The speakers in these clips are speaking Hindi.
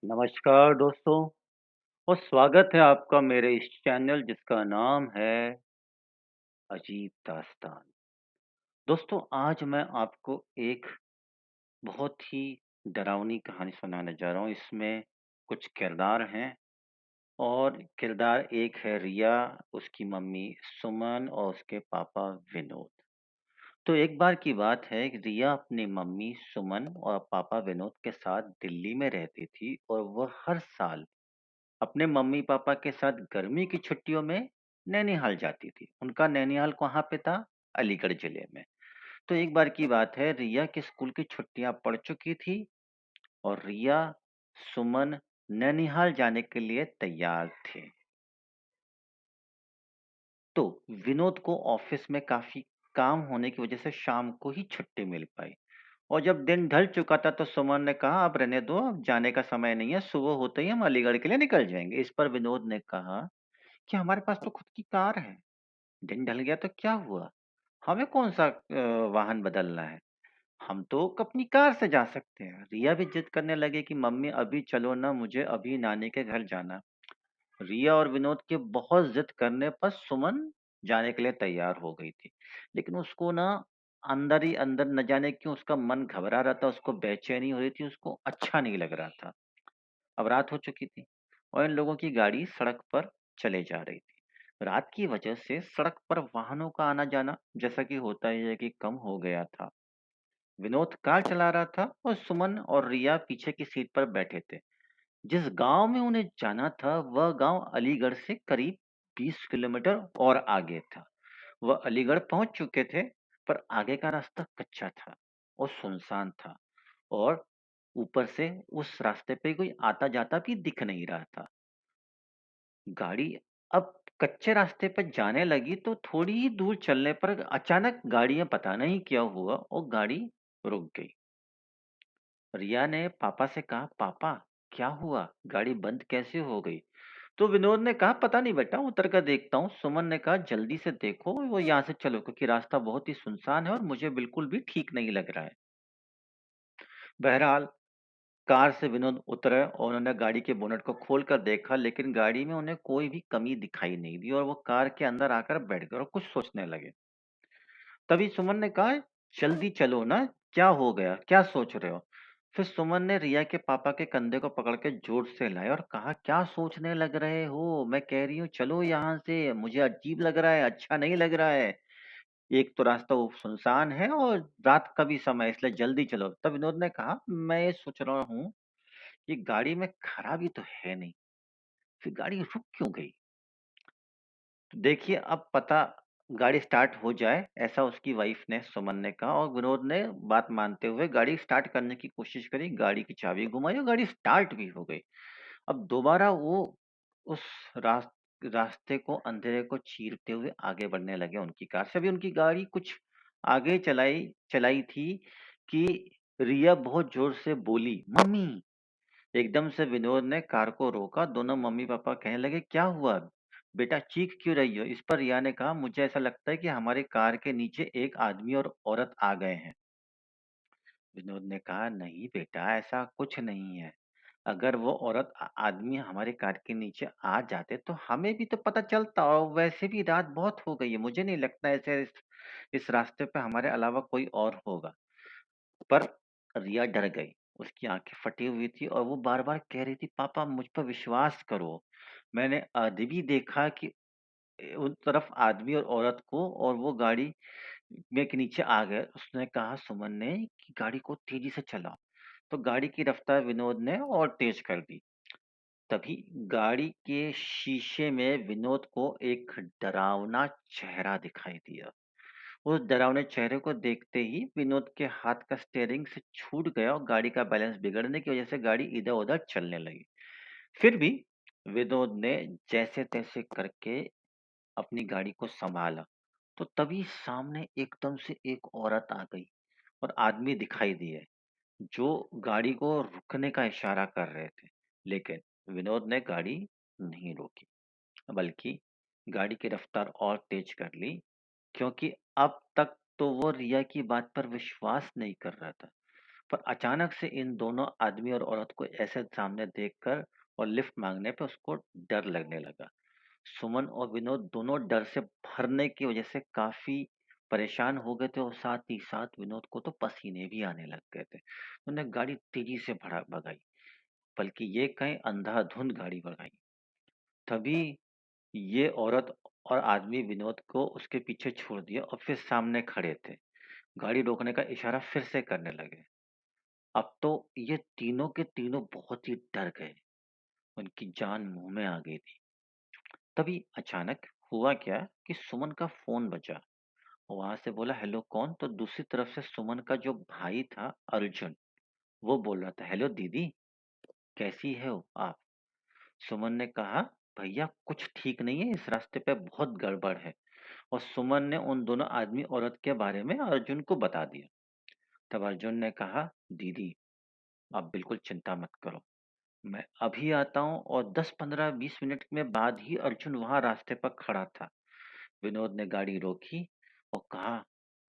नमस्कार दोस्तों और स्वागत है आपका मेरे इस चैनल जिसका नाम है अजीब दास्तान। दोस्तों आज मैं आपको एक बहुत ही डरावनी कहानी सुनाने जा रहा हूँ। इसमें कुछ किरदार हैं और किरदार एक है रिया, उसकी मम्मी सुमन और उसके पापा विनोद। तो एक बार की बात है कि रिया अपनी मम्मी सुमन और पापा विनोद के साथ दिल्ली में रहती थी और वह हर साल अपने मम्मी-पापा के साथ गर्मी की छुट्टियों में नैनीहाल जाती थी। उनका नैनीहाल कहाँ पे था? अलीगढ़ जिले में। तो एक बार की बात है, रिया की स्कूल की छुट्टियाँ पड़ चुकी थी और रिया, सुमन नैनीहाल जाने के लिए तैयार थे। तो विनोद को ऑफिस में काफ़ी काम होने की वजह से शाम को ही छुट्टी मिल पाई और जब दिन ढल चुका था तो सुमन ने कहा, "अब रहने दो, अब जाने का समय नहीं है, सुबह होते ही हम अलीगढ़ के लिए निकल जाएँगे।" इस पर विनोद ने कहा कि हमारे पास तो खुद की कार है। दिन ढल गया तो क्या हुआ? हमें कौन-सा वाहन बदलना है? हम तो अपनी कार से जा सकते हैं। रिया भी जिद करने लगी कि मम्मी अभी चलो ना, मुझे अभी नानी के घर जाना। रिया और विनोद के बहुत जिद करने पर सुमन जाने के लिए तैयार हो गई थी। लेकिन उसको ना अंदर ही अंदर न जाने क्यों उसका मन घबरा रहा था, उसको बेचैनी हो रही थी, उसको अच्छा नहीं लग रहा था। अब रात हो चुकी थी और इन लोगों की गाड़ी सड़क पर चले जा रही थी। रात की वजह से सड़क पर वाहनों का आना जाना जैसा कि होता ही है कि कम हो गया था। विनोद कार चला रहा था और सुमन और रिया पीछे की सीट पर बैठे थे। जिस गांव में उन्हें जाना था वह गांव अलीगढ़ से करीब 20 किलोमीटर और आगे था। वह अलीगढ़ पहुंच चुके थे पर आगे का रास्ता कच्चा था और सुनसान था और ऊपर से उस रास्ते पे कोई आता जाता भी दिख नहीं रहा था। गाड़ी अब कच्चे रास्ते पर जाने लगी तो थोड़ी ही दूर चलने पर अचानक गाड़ी में पता नहीं क्या हुआ और गाड़ी रुक गई। रिया ने पापा से कहा, पापा क्या हुआ, गाड़ी बंद कैसे हो गई? तो विनोद ने कहा, पता नहीं बेटा, उतर कर देखता हूँ। सुमन ने कहा, जल्दी से देखो, वो यहाँ से चलो क्योंकि रास्ता बहुत ही सुनसान है और मुझे बिल्कुल भी ठीक नहीं लग रहा है। बहरहाल कार से विनोद उतरे और उन्होंने गाड़ी के बोनट को खोलकर देखा, लेकिन गाड़ी में उन्हें कोई भी कमी दिखाई नहीं दी और वो कार के अंदर आकर बैठ गए और कुछ सोचने लगे। तभी सुमन ने कहा, जल्दी चलो ना, क्या हो गया, क्या सोच रहे हो? फिर सुमन ने रिया के पापा के कंधे को पकड़ के जोर से लाया और कहा, क्या सोचने लग रहे हो? मैं कह रही हूँ चलो यहाँ से, मुझे अजीब लग रहा है, अच्छा नहीं लग रहा है। एक तो रास्ता वो सुनसान है और रात का भी समय है, इसलिए जल्दी चलो। तब विनोद ने कहा, मैं ये सोच रहा हूँ कि गाड़ी में खराबी तो है नहीं, फिर गाड़ी रुक क्यों गई? तो देखिए अब पता गाड़ी स्टार्ट हो जाए, ऐसा उसकी वाइफ ने सुमन ने कहा और विनोद ने बात मानते हुए गाड़ी स्टार्ट करने की कोशिश करी, गाड़ी की चाबी घुमाई और गाड़ी स्टार्ट भी हो गई। अब दोबारा वो उस रास्ते को अंधेरे को चीरते हुए आगे बढ़ने लगे उनकी कार से। अभी उनकी गाड़ी कुछ आगे चलाई चलाई थी कि रिया बहुत जोर से बोली, मम्मी। एकदम से विनोद ने कार को रोका। दोनों मम्मी-पापा कहने लगे, "क्या हुआ? बेटा चीख क्यों रही हो?" इस पर रिया ने कहा, "मुझे ऐसा लगता है कि हमारी कार के नीचे एक आदमी और औरत आ गए हैं।" विनोद ने कहा, "नहीं बेटा, ऐसा कुछ नहीं है। अगर वो औरत आदमी हमारी कार के नीचे आ जाते तो हमें भी तो पता चलता और वैसे भी रात बहुत हो गई है। मुझे नहीं लगता ऐसे इस रास्ते पे हमारे अलावा कोई और होगा।" पर रिया डर गई। उसकी आँखें फटी हुई थी और वो बार-बार कह रही थी, "पापा मुझ पर विश्वास करो। मैंने अभी देखा कि उन तरफ आदमी और औरत को और वो गाड़ी में के नीचे आ गए।" उसने कहा सुमन ने कि गाड़ी को तेज़ी से चलाओ। तो गाड़ी की रफ्तार विनोद ने और तेज़ कर दी। तभी गाड़ी के शीशे में विनोद को एक डरावना चेहरा दिखाई दिया। उस डरावने चेहरे को देखते ही विनोद के हाथ का स्टीयरिंग से छूट गया और गाड़ी का बैलेंस बिगड़ने की वजह से गाड़ी इधर-उधर चलने लगी। फिर भी विनोद ने जैसे-तैसे करके अपनी गाड़ी को संभाला। तो तभी सामने एकदम से एक औरत आ गई और आदमी दिखाई दिए, जो गाड़ी को रुकने का इशारा कर रहे थे। लेकिन विनोद ने गाड़ी नहीं रोकी, बल्कि गाड़ी की रफ्तार और तेज कर ली क्योंकि अब तक तो वो रिया की बात पर विश्वास नहीं कर रहा था। पर अचानक से इन दोनों आदमी और औरत को ऐसे सामने देखकर और लिफ्ट मांगने पे उसको डर लगने लगा। सुमन और विनोद दोनों डर से भरने की वजह से काफी परेशान हो गए थे और साथ ही साथ विनोद को तो पसीने भी आने लग गए थे। उन्होंने गाड़ी तेजी से भड़ा भगाई, बल्कि ये कहीं अंधाधुंध गाड़ी भगाई। तभी ये औरत और आदमी विनोद को उसके पीछे छोड़ दिया और फिर सामने खड़े थे। गाड़ी रोकने का इशारा फिर से करने लगे। अब तो ये तीनों के तीनों बहुत ही डर गए। उनकी जान मुंह में आ गई थी। तभी अचानक हुआ क्या कि सुमन का फोन बजा। वहां से बोला, हेलो कौन? तो दूसरी तरफ से सुमन का जो भाई था, अर्जुन, वो बोल रहा था, हेलो दीदी, कैसी है हो आप? सुमन ने कहा, भैया कुछ ठीक नहीं है, इस रास्ते पे बहुत गड़बड़ है। और सुमन ने उन दोनों आदमी औरत के बारे में अर्जुन को बता दिया। तब अर्जुन ने कहा, दीदी आप बिल्कुल चिंता मत करो, मैं अभी आता हूँ। और 10-15-20 मिनट में बाद ही अर्जुन वहां रास्ते पर खड़ा था। विनोद ने गाड़ी रोकी और कहा,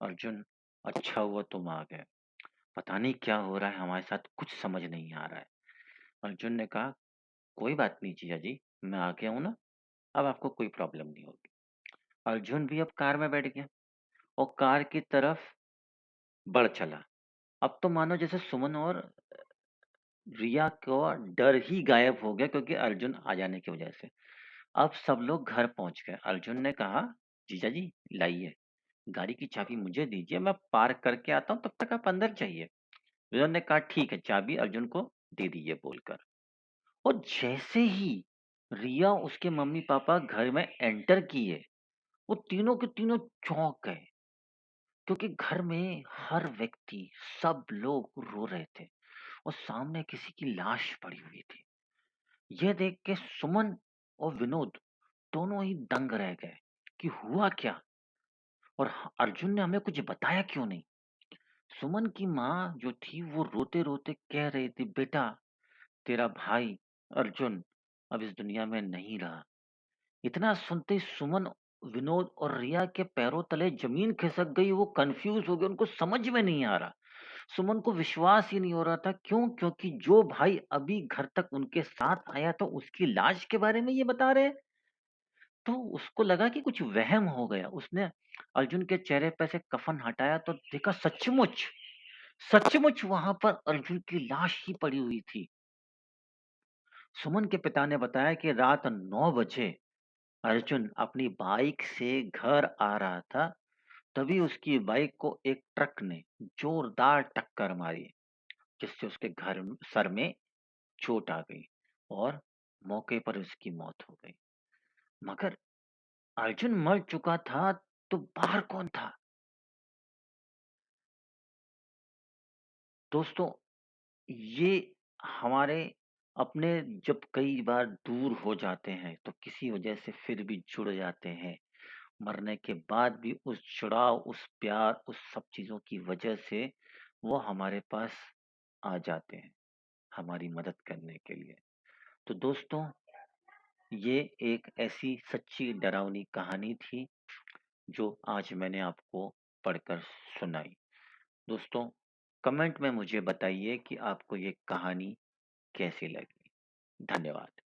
अर्जुन अच्छा हुआ तुम आ गए, पता नहीं क्या हो रहा है हमारे साथ, कुछ समझ नहीं आ रहा है। अर्जुन ने कहा, कोई बात नहीं जीजा जी, मैं आ गया हूँ ना, अब आपको कोई प्रॉब्लम नहीं होगी। अर्जुन भी अब कार में बैठ गया और कार की तरफ बढ़ चला। अब तो मानो जैसे सुमन और रिया का डर ही गायब हो गया, क्योंकि अर्जुन आ जाने की वजह से। अब सब लोग घर पहुंच गए। अर्जुन ने कहा, जीजा जी लाइए, गाड़ी की चाबी मुझे दीजिए, मैं पार्क करके आता हूँ, तब तक आप अंदर जाइए। विनोद ने कहा, ठीक है, चाबी अर्जुन को दे दीजिए बोलकर। और जैसे ही रिया उसके मम्मी पापा घर में एंटर किए, वो तीनों के तीनों चौंक गए, क्योंकि घर में हर व्यक्ति, सब लोग रो रहे थे और सामने किसी की लाश पड़ी हुई थी। यह देख के सुमन और विनोद दोनों ही दंग रह गए कि हुआ क्या, और अर्जुन ने हमें कुछ बताया क्यों नहीं। सुमन की माँ जो थी वो रोते रोते कह रही थी, बेटा तेरा भाई अर्जुन अब इस दुनिया में नहीं रहा। इतना सुनते ही सुमन, विनोद और रिया के पैरों तले जमीन खिसक गई। वो कंफ्यूज हो गए, उनको समझ में नहीं आ रहा। सुमन को विश्वास ही नहीं हो रहा था। क्यों? क्योंकि जो भाई अभी घर तक उनके साथ आया था, उसकी लाश के बारे में ये बता रहे। तो उसको लगा कि कुछ वहम हो गया। उसने अर्जुन के चेहरे पर से कफन हटाया तो देखा, सचमुच सचमुच वहां पर अर्जुन की लाश ही पड़ी हुई थी। सुमन के पिता ने बताया कि रात 9 बजे अर्जुन अपनी बाइक से घर आ रहा था। तभी उसकी बाइक को एक ट्रक ने जोरदार टक्कर मारी, जिससे उसके सर में चोट आ गई और मौके पर उसकी मौत हो गई। मगर अर्जुन मर चुका था, तो बाहर कौन था? दोस्तों, ये हमारे अपने जब कई बार दूर हो जाते हैं तो किसी वजह से फिर भी जुड़ जाते हैं। मरने के बाद भी उस जुड़ाव, उस प्यार, उस सब चीज़ों की वजह से वो हमारे पास आ जाते हैं, हमारी मदद करने के लिए। तो दोस्तों, ये एक ऐसी सच्ची डरावनी कहानी थी जो आज मैंने आपको पढ़कर सुनाई। दोस्तों, कमेंट में मुझे बताइए कि आपको ये कहानी कैसी लगी। धन्यवाद।